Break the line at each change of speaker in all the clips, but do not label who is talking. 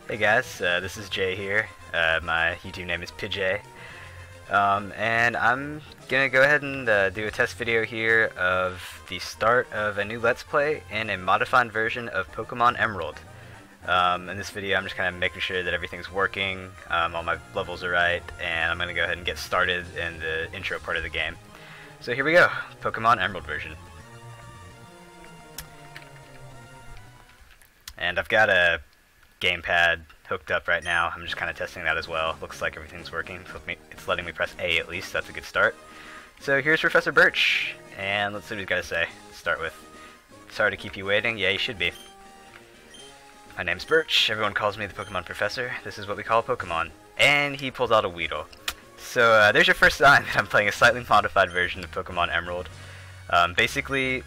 Hey guys, this is Jay here. My YouTube name is PJ. And I'm gonna go ahead and do a test video here of the start of a new Let's Play in a modified version of Pokemon Emerald. In this video I'm just kind of making sure that everything's working, all my levels are right, and I'm gonna go ahead and get started in the intro part of the game. So here we go, Pokemon Emerald version. And I've got a gamepad hooked up right now. I'm just kind of testing that as well. Looks like everything's working. It's letting me press A at least. That's a good start. So here's Professor Birch, and let's see what he's got to say to start with. Sorry to keep you waiting. Yeah, you should be. My name's Birch. Everyone calls me the Pokemon Professor. This is what we call a Pokemon. And he pulls out a Weedle. So there's your first sign that I'm playing a slightly modified version of Pokemon Emerald. Basically,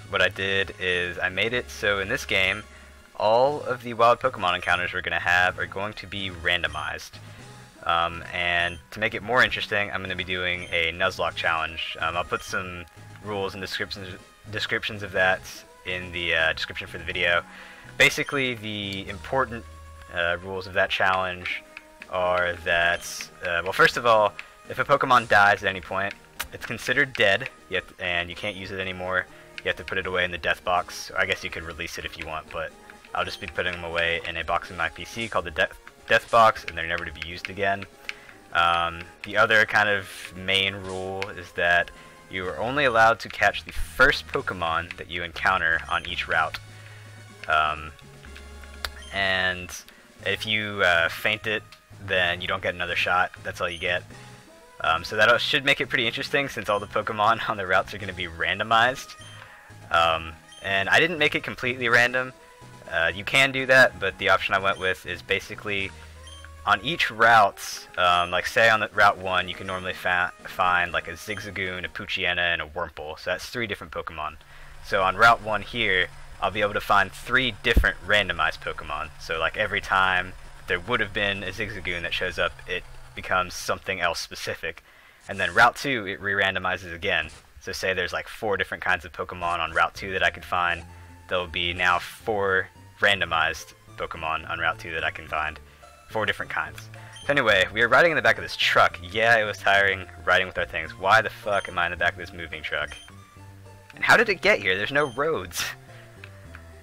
what I did is I made it so in this game, all of the wild Pokemon encounters we're going to have are going to be randomized. And to make it more interesting, I'm going to be doing a Nuzlocke challenge. I'll put some rules and descriptions of that in the description for the video. Basically, the important rules of that challenge are that, well, first of all, if a Pokemon dies at any point, it's considered dead, and you can't use it anymore. You have to put it away in the death box. Or I guess you could release it if you want, but I'll just be putting them away in a box in my PC called the death box, and they're never to be used again. The other kind of main rule is that you are only allowed to catch the first Pokemon that you encounter on each route. And if you faint it, then you don't get another shot. That's all you get. So that should make it pretty interesting, since all the Pokemon on the routes are going to be randomized. And I didn't make it completely random. You can do that, but the option I went with is basically on each route, like say on the Route 1, you can normally find like a Zigzagoon, a Poochyena, and a Wurmple. So that's 3 different Pokemon. So on Route 1 here, I'll be able to find 3 different randomized Pokemon. So like every time there would have been a Zigzagoon that shows up, it becomes something else specific. And then Route 2, it re-randomizes again. So say there's like 4 different kinds of Pokemon on Route 2 that I could find. There'll be now 4 randomized Pokemon on Route 2 that I can find. 4 different kinds. So anyway, we were riding in the back of this truck. Yeah, it was tiring riding with our things. Why the fuck am I in the back of this moving truck? And how did it get here? There's no roads.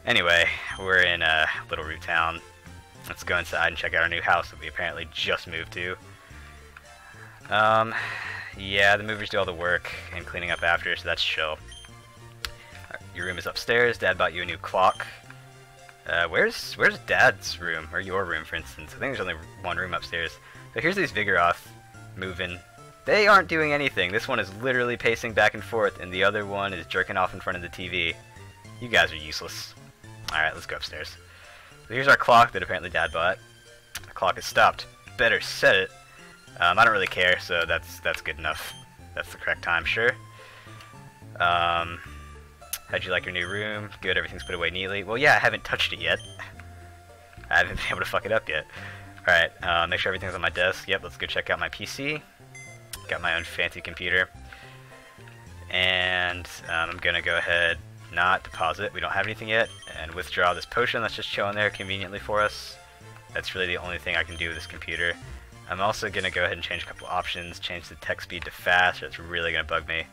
Anyway, we're in Little Root Town. Let's go inside and check out our new house that we apparently just moved to. Yeah, the movers do all the work and cleaning up after, so that's chill. Your room is upstairs. Dad bought you a new clock. Where's Dad's room, or your room, for instance? I think there's only 1 room upstairs. So here's these Vigoroth moving. They aren't doing anything. This one is literally pacing back and forth, and the other one is jerking off in front of the TV. You guys are useless. Alright, let's go upstairs. So here's our clock that apparently Dad bought. The clock has stopped. Better set it. I don't really care, so that's good enough. That's the correct time, sure. How'd you like your new room? Good, everything's put away neatly. Well, yeah, I haven't touched it yet. I haven't been able to fuck it up yet. Alright, make sure everything's on my desk. Yep, let's go check out my PC. Got my own fancy computer. And I'm gonna go ahead, not deposit, we don't have anything yet, and withdraw this potion that's just chilling there conveniently for us. That's really the only thing I can do with this computer. I'm also gonna go ahead and change a couple options, change the text speed to fast, that's really gonna bug me.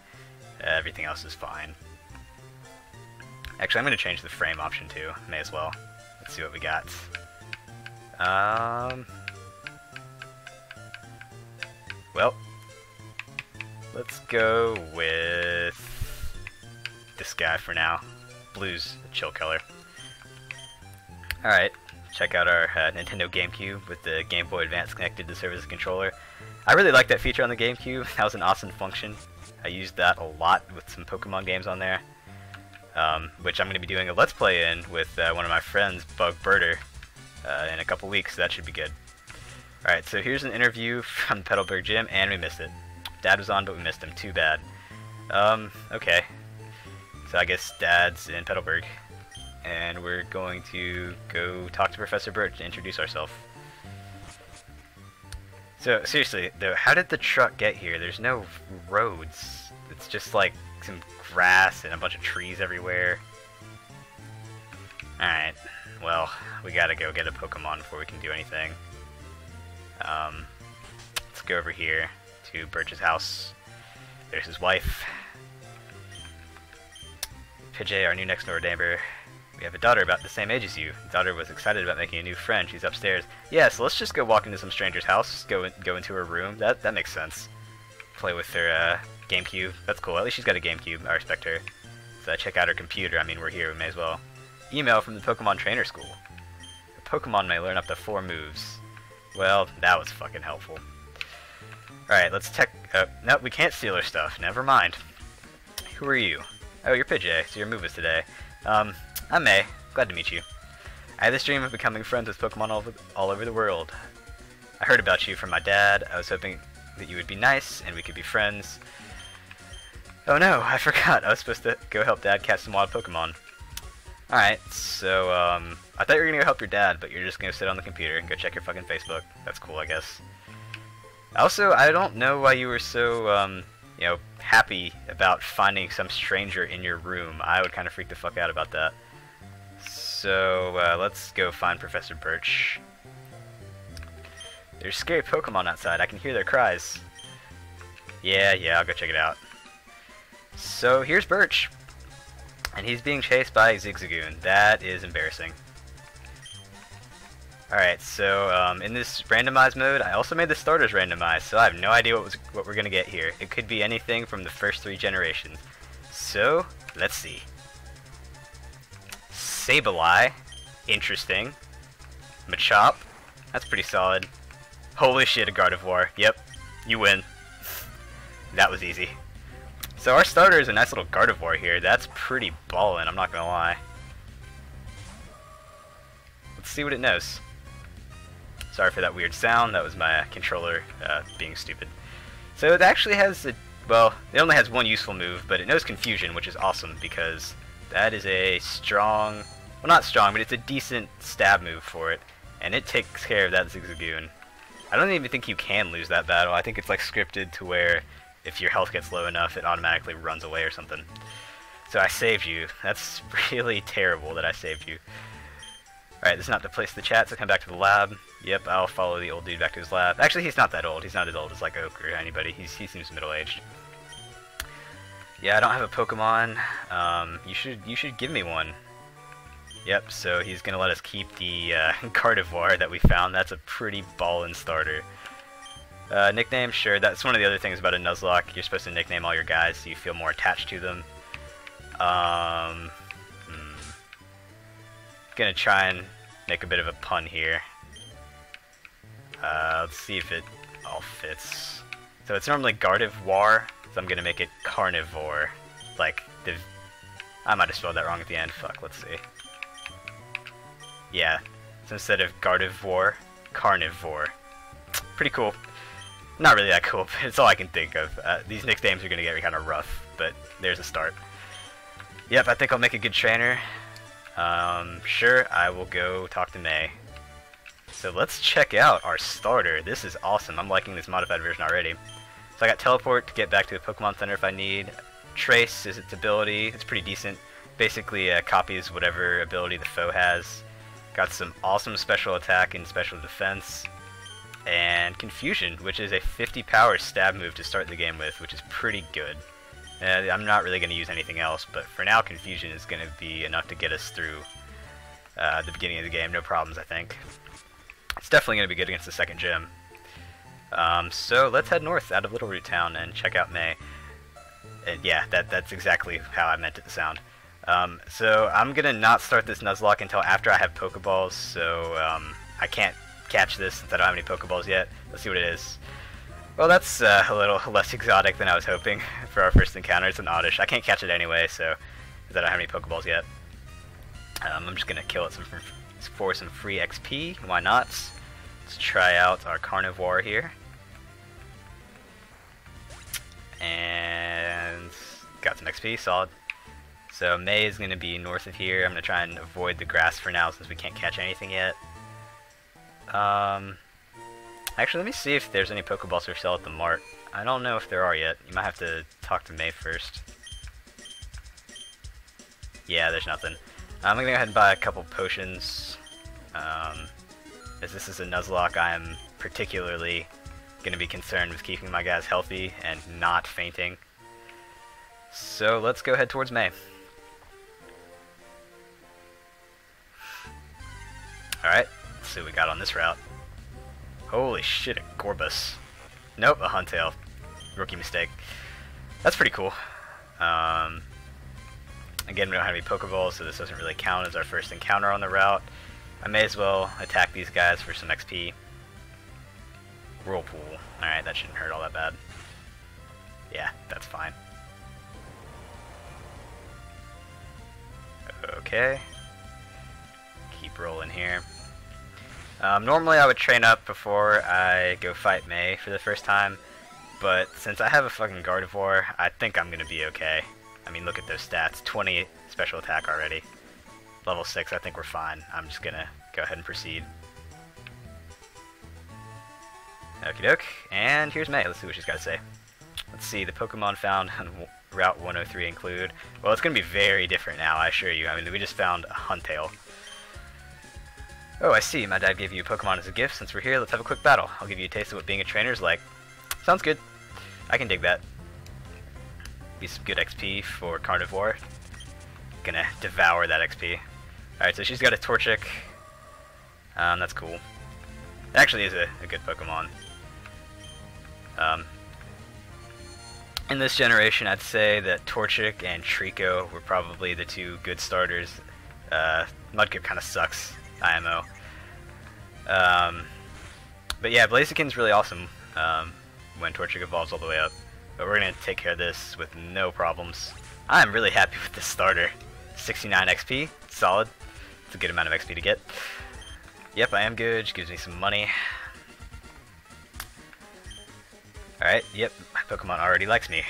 Everything else is fine. Actually, I'm going to change the frame option too. May as well. Let's see what we got. Well, let's go with this guy for now. Blue's a chill color. Alright, check out our Nintendo GameCube with the Game Boy Advance connected to serve as a controller. I really like that feature on the GameCube. That was an awesome function. I used that a lot with some Pokemon games on there. Which I'm going to be doing a Let's Play in with one of my friends, Bug Birder, in a couple weeks, so that should be good. Alright, so here's an interview from the Petalburg Gym, and we missed it. Dad was on, but we missed him. Too bad. Okay. So I guess Dad's in Petalburg, and we're going to go talk to Professor Birch to introduce ourselves. So, seriously, though, how did the truck get here? There's no roads. It's just like some grass and a bunch of trees everywhere. Alright, well, we gotta go get a Pokemon before we can do anything. Let's go over here to Birch's house. There's his wife. Pidgey, our new next door neighbor. We have a daughter about the same age as you. The daughter was excited about making a new friend. She's upstairs. Yeah, so let's just go walk into some stranger's house. Go into her room. That makes sense. Play with her GameCube. That's cool. At least she's got a GameCube. I respect her. So check out her computer. I mean, we're here. We may as well. Email from the Pokemon Trainer School. A Pokemon may learn up to 4 moves. Well, that was fucking helpful. Alright, let's no, we can't steal her stuff. Never mind. Who are you? Oh, you're Pidgey, so your move is today. I'm May. Glad to meet you. I had this dream of becoming friends with Pokemon all over the world. I heard about you from my dad. I was hoping that you would be nice and we could be friends. Oh no, I forgot. I was supposed to go help Dad catch some wild Pokemon. Alright, so, I thought you were gonna go help your dad, but you're just gonna sit on the computer and go check your fucking Facebook. That's cool, I guess. Also, I don't know why you were so, you know, happy about finding some stranger in your room. I would kind of freak the fuck out about that. So, let's go find Professor Birch. There's scary Pokemon outside. I can hear their cries. Yeah, I'll go check it out. So, here's Birch. And he's being chased by Zigzagoon. That is embarrassing. Alright, so in this randomized mode, I also made the starters randomized, so I have no idea what we're going to get here. It could be anything from the first 3 generations. So, let's see. Sableye. Interesting. Machop. That's pretty solid. Holy shit, a Gardevoir. Yep, you win. That was easy. So our starter is a nice little Gardevoir here. That's pretty ballin', I'm not gonna lie. Let's see what it knows. Sorry for that weird sound. That was my controller being stupid. So it actually has well, it only has 1 useful move, but it knows Confusion, which is awesome because that is a strong, well, not strong, but it's a decent stab move for it, and it takes care of that Zigzagoon. I don't even think you can lose that battle. I think it's like scripted to where if your health gets low enough, it automatically runs away or something. So I saved you. That's really terrible that I saved you. Alright, this is not the place to chat, so come back to the lab. Yep, I'll follow the old dude back to his lab. Actually, he's not that old. He's not as old as like Oak or anybody. He seems middle-aged. Yeah, I don't have a Pokemon. You should give me one. Yep, so he's gonna let us keep the Gardevoir that we found. That's a pretty ballin' starter. Nickname, sure. That's one of the other things about a Nuzlocke. You're supposed to nickname all your guys so you feel more attached to them. Gonna try and make a bit of a pun here. Let's see if it all fits. So it's normally Gardevoir, so I'm gonna make it Carnivore. Like, I might have spelled that wrong at the end. Fuck, let's see. Yeah, so instead of Gardevoir, Carnivore. Pretty cool. Not really that cool, but it's all I can think of. These nicknames are going to get kind of rough, but there's a start. Yep, I think I'll make a good trainer. Sure, I will go talk to May. So let's check out our starter. This is awesome. I'm liking this modified version already. So I got Teleport to get back to the Pokemon Center if I need. Trace is its ability. It's pretty decent. Basically copies whatever ability the foe has. Got some awesome special attack and special defense. And Confusion, which is a 50 power stab move to start the game with, which is pretty good. I'm not really going to use anything else, but for now Confusion is going to be enough to get us through the beginning of the game, no problems I think. It's definitely going to be good against the second gym. So let's head north out of Little Root Town and check out May. Yeah, that's exactly how I meant it to sound. So I'm going to not start this Nuzlocke until after I have Pokeballs, so I can't catch this since I don't have any Pokeballs yet. Let's see what it is. Well, that's a little less exotic than I was hoping for our first encounter. It's an Oddish. I can't catch it anyway, so because I don't have any Pokeballs yet. I'm just going to kill it for some free XP. Why not? Let's try out our Carnivore here. And got some XP, solid. So May is going to be north of here. I'm going to try and avoid the grass for now since we can't catch anything yet. Actually, let me see if there's any Pokeballs for sale at the mart. I don't know if there are yet. You might have to talk to May first. Yeah, there's nothing. I'm gonna go ahead and buy a couple potions. As this is a Nuzlocke, I am particularly gonna be concerned with keeping my guys healthy and not fainting. So let's go head towards May. Alright, let's see what we got on this route. Holy shit, a Gorbus. Nope, a Huntail. Rookie mistake. That's pretty cool. Again, we don't have any Pokeballs, so this doesn't really count as our first encounter on the route. I may as well attack these guys for some XP. Whirlpool. Alright, that shouldn't hurt all that bad. Yeah, that's fine. Okay. Keep rolling here. Normally I would train up before I go fight May for the first time, but since I have a fucking Gardevoir, I think I'm gonna be okay. I mean, look at those stats. 20 special attack already. Level 6, I think we're fine. I'm just gonna go ahead and proceed. Okie doke, and here's May. Let's see what she's got to say. Let's see, the Pokemon found on Route 103 include... Well, it's gonna be very different now, I assure you. I mean, we just found a Huntail. Oh, I see. My dad gave you a Pokemon as a gift. Since we're here, let's have a quick battle. I'll give you a taste of what being a trainer is like. Sounds good. I can dig that. Be some good XP for Carnivore. Gonna devour that XP. Alright, so she's got a Torchic. That's cool. It actually is a good Pokemon. In this generation, I'd say that Torchic and Trico were probably the two good starters. Mudkip kind of sucks, IMO. But yeah, Blaziken's really awesome when Torchic evolves all the way up. But we're going to take care of this with no problems. I'm really happy with this starter. 69 XP, solid. It's a good amount of XP to get. Yep, I am good. She gives me some money. Alright, yep, my Pokemon already likes me.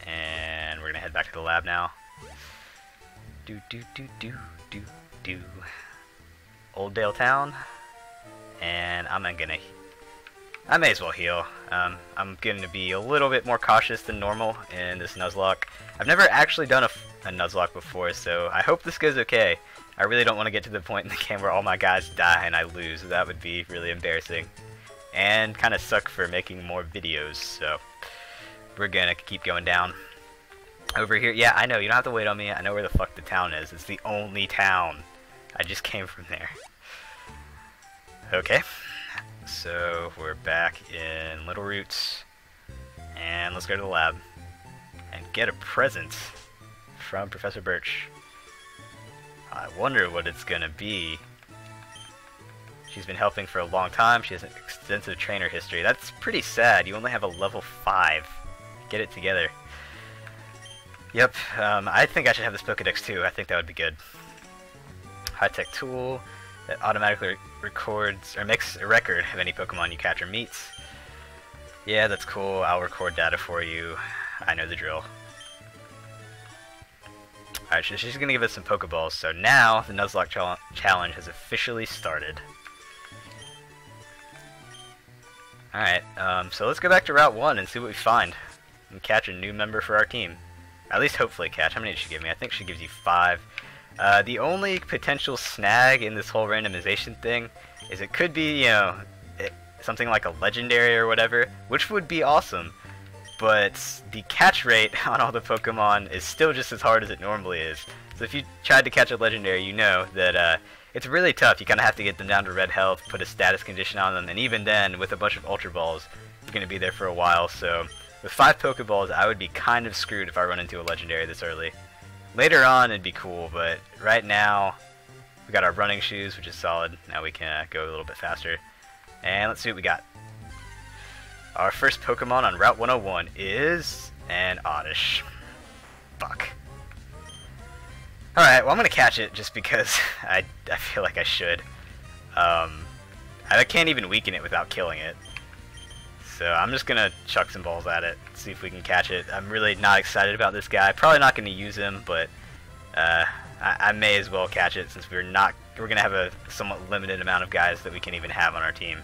And we're going to head back to the lab now. Old Dale Town. And I may as well heal. I'm going to be a little bit more cautious than normal in this Nuzlocke. I've never actually done a Nuzlocke before, so I hope this goes okay. I really don't want to get to the point in the game where all my guys die and I lose. That would be really embarrassing. And kind of suck for making more videos, so we're going to keep going down. Over here, yeah, I know, you don't have to wait on me. I know where the fuck the town is. It's the only town. I just came from there. Okay. So we're back in Little Roots, and let's go to the lab and get a present from Professor Birch. I wonder what it's gonna be. She's been helping for a long time. She has an extensive trainer history. That's pretty sad. You only have a level 5. Get it together. Yep, I think I should have this Pokedex too. I think that would be good. High-tech tool that automatically records or makes a record of any Pokemon you catch or meets. Yeah, that's cool. I'll record data for you. I know the drill. Alright, so she's gonna give us some Pokeballs. So now the Nuzlocke challenge has officially started. Alright, so let's go back to Route 1 and see what we find. And catch a new member for our team. At least hopefully catch. How many did she give me? I think she gives you 5. The only potential snag in this whole randomization thing is it could be, you know, something like a legendary or whatever, which would be awesome. But the catch rate on all the Pokemon is still just as hard as it normally is. So if you tried to catch a legendary, you know that it's really tough. You kind of have to get them down to red health, put a status condition on them, and even then, with a bunch of Ultra Balls, you're going to be there for a while. So with 5 Pokeballs, I would be kind of screwed if I run into a legendary this early. Later on, it'd be cool, but right now, we got our running shoes, which is solid. Now we can go a little bit faster. And let's see what we got. Our first Pokemon on Route 101 is an Oddish. Fuck. Alright, well I'm gonna catch it just because I feel like I should. I can't even weaken it without killing it. So I'm just gonna chuck some balls at it, see if we can catch it. I'm really not excited about this guy. Probably not gonna use him, but I may as well catch it since we're gonna have a somewhat limited amount of guys that we can even have on our team.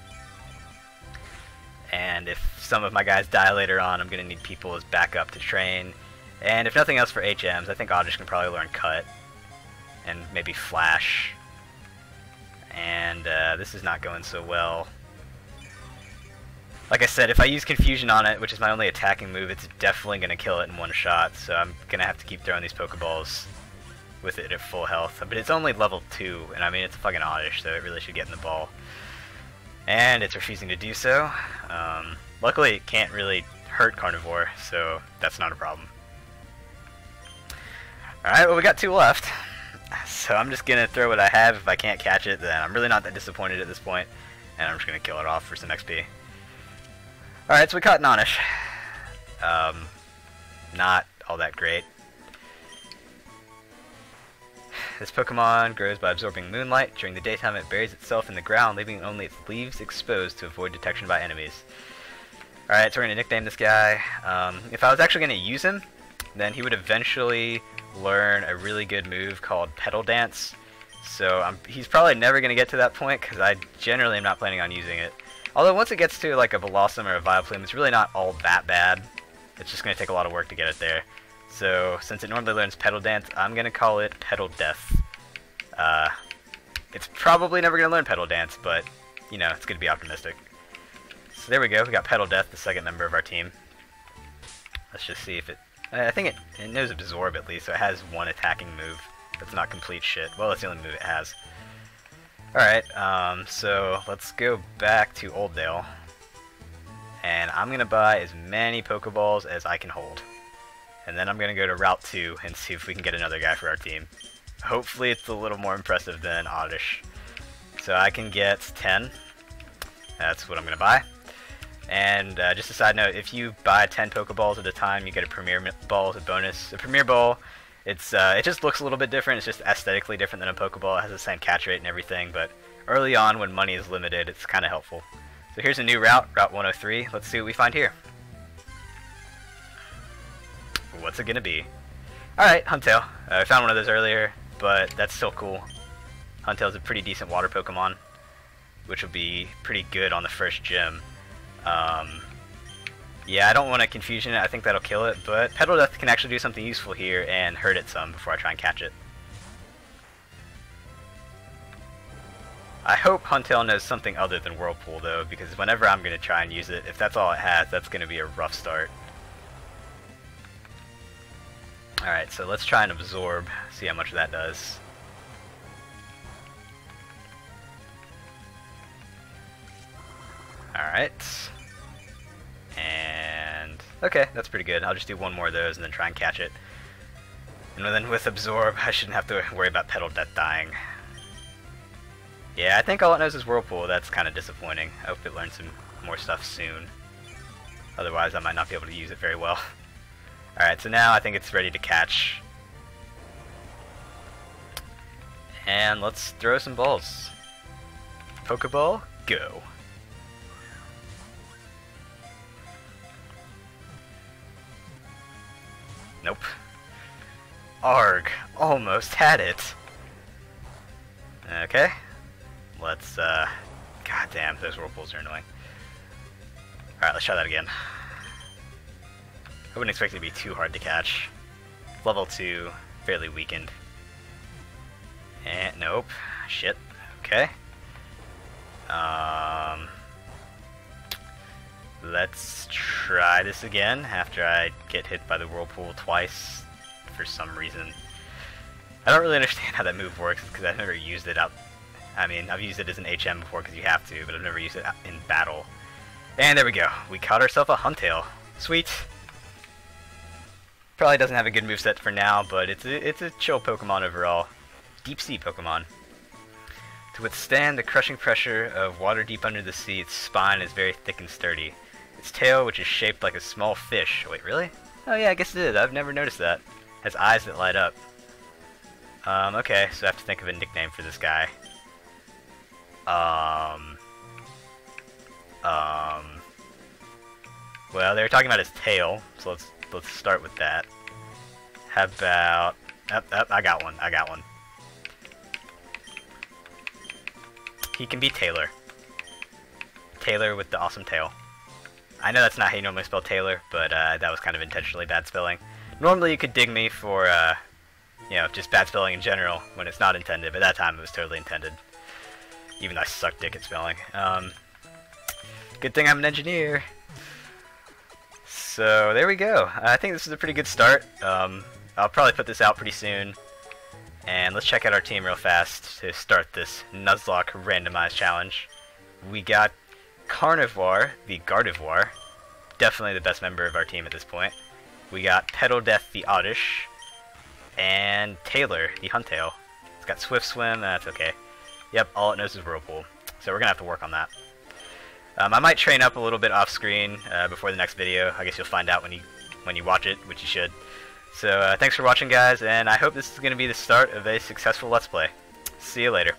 And if some of my guys die later on, I'm gonna need people as backup to train. And if nothing else for HMs, I think Oddish can probably learn Cut. And maybe Flash. And this is not going so well. Like I said, if I use Confusion on it, which is my only attacking move, it's definitely going to kill it in one shot. So I'm going to have to keep throwing these Pokeballs with it at full health. But it's only level 2, and I mean, it's a fucking Oddish, so it really should get in the ball. And it's refusing to do so. Luckily, it can't really hurt Carnivore, so that's not a problem. Alright, well, we got 2 left. So I'm just going to throw what I have. If I can't catch it, then I'm really not that disappointed at this point. And I'm just going to kill it off for some XP. Alright, so we caught Nonish. Not all that great. This Pokemon grows by absorbing moonlight. During the daytime, it buries itself in the ground, leaving only its leaves exposed to avoid detection by enemies. Alright, so we're going to nickname this guy. If I was actually going to use him, then he would eventually learn a really good move called Petal Dance. So he's probably never going to get to that point, because I generally am not planning on using it. Although once it gets to like a Velossum or a Vileplume, it's really not all that bad. It's just going to take a lot of work to get it there. So since it normally learns Petal Dance, I'm going to call it Petal Death. It's probably never going to learn Petal Dance, but, you know, it's going to be optimistic. So there we go, we got Petal Death, the second member of our team. Let's just see if it... I think it knows Absorb at least, so it has one attacking move. That's not complete shit. Well, that's the only move it has. Alright, so let's go back to Oldale. And I'm going to buy as many Pokeballs as I can hold. And then I'm going to go to Route 2 and see if we can get another guy for our team. Hopefully it's a little more impressive than Oddish. So I can get 10. That's what I'm going to buy. And just a side note, if you buy 10 Pokeballs at a time, you get a Premier Ball as a bonus. A Premier Ball, it just looks a little bit different. It's just aesthetically different than a Pokeball. It has the same catch rate and everything, but early on when money is limited, it's kind of helpful. So here's a new route, Route 103. Let's see what we find here. What's it going to be? Alright, Huntail. I found one of those earlier, but that's still cool. Huntail's a pretty decent water Pokemon, which will be pretty good on the first gym. Yeah, I don't want to Confusion it. I think that'll kill it, but Petal Death can actually do something useful here and hurt it some before I try and catch it. I hope Huntail knows something other than Whirlpool, though, because whenever I'm going to try and use it, if that's all it has, that's going to be a rough start. Alright, so let's try and Absorb, see how much that does. Alright. And... okay, that's pretty good. I'll just do one more of those and then try and catch it. And then with Absorb, I shouldn't have to worry about Petal Death dying. Yeah, I think all it knows is Whirlpool. That's kind of disappointing. I hope it learns some more stuff soon. Otherwise, I might not be able to use it very well. Alright, so now I think it's ready to catch. And let's throw some balls. Pokeball, go. Nope. Arg, almost had it. Okay. Let's, God damn, those Whirlpools are annoying. Alright, let's try that again. I wouldn't expect it to be too hard to catch. Level 2, fairly weakened. And, nope. Shit. Okay. Let's try this again after I get hit by the Whirlpool twice for some reason. I don't really understand how that move works because I've never used it out. I mean, I've used it as an HM before because you have to, but I've never used it in battle. And there we go. We caught ourselves a Huntail. Sweet. Probably doesn't have a good moveset for now, but it's a chill Pokemon overall. Deep sea Pokemon. To withstand the crushing pressure of water deep under the sea, its spine is very thick and sturdy. Its tail, which is shaped like a small fish. Wait, really? Oh yeah, I guess it is. I've never noticed that. Has eyes that light up. Okay, so I have to think of a nickname for this guy. Well, they were talking about his tail, so let's start with that. How about... I got one. He can be Taylor. Taylor with the awesome tail. I know that's not how you normally spell Taylor, but that was kind of intentionally bad spelling. Normally you could dig me for, you know, just bad spelling in general when it's not intended, but that time it was totally intended. Even though I suck dick at spelling. Good thing I'm an engineer. So there we go. I think this is a pretty good start. I'll probably put this out pretty soon. And let's check out our team real fast to start this Nuzlocke randomized challenge. We got Carnivore, the Gardevoir. Definitely the best member of our team at this point. We got Petal Death, the Oddish. And Taylor, the Huntail. It's got Swift Swim, that's okay. Yep, all it knows is Whirlpool. So we're going to have to work on that. I might train up a little bit off screen before the next video. I guess you'll find out when you watch it, which you should. So thanks for watching, guys, and I hope this is going to be the start of a successful Let's Play. See you later.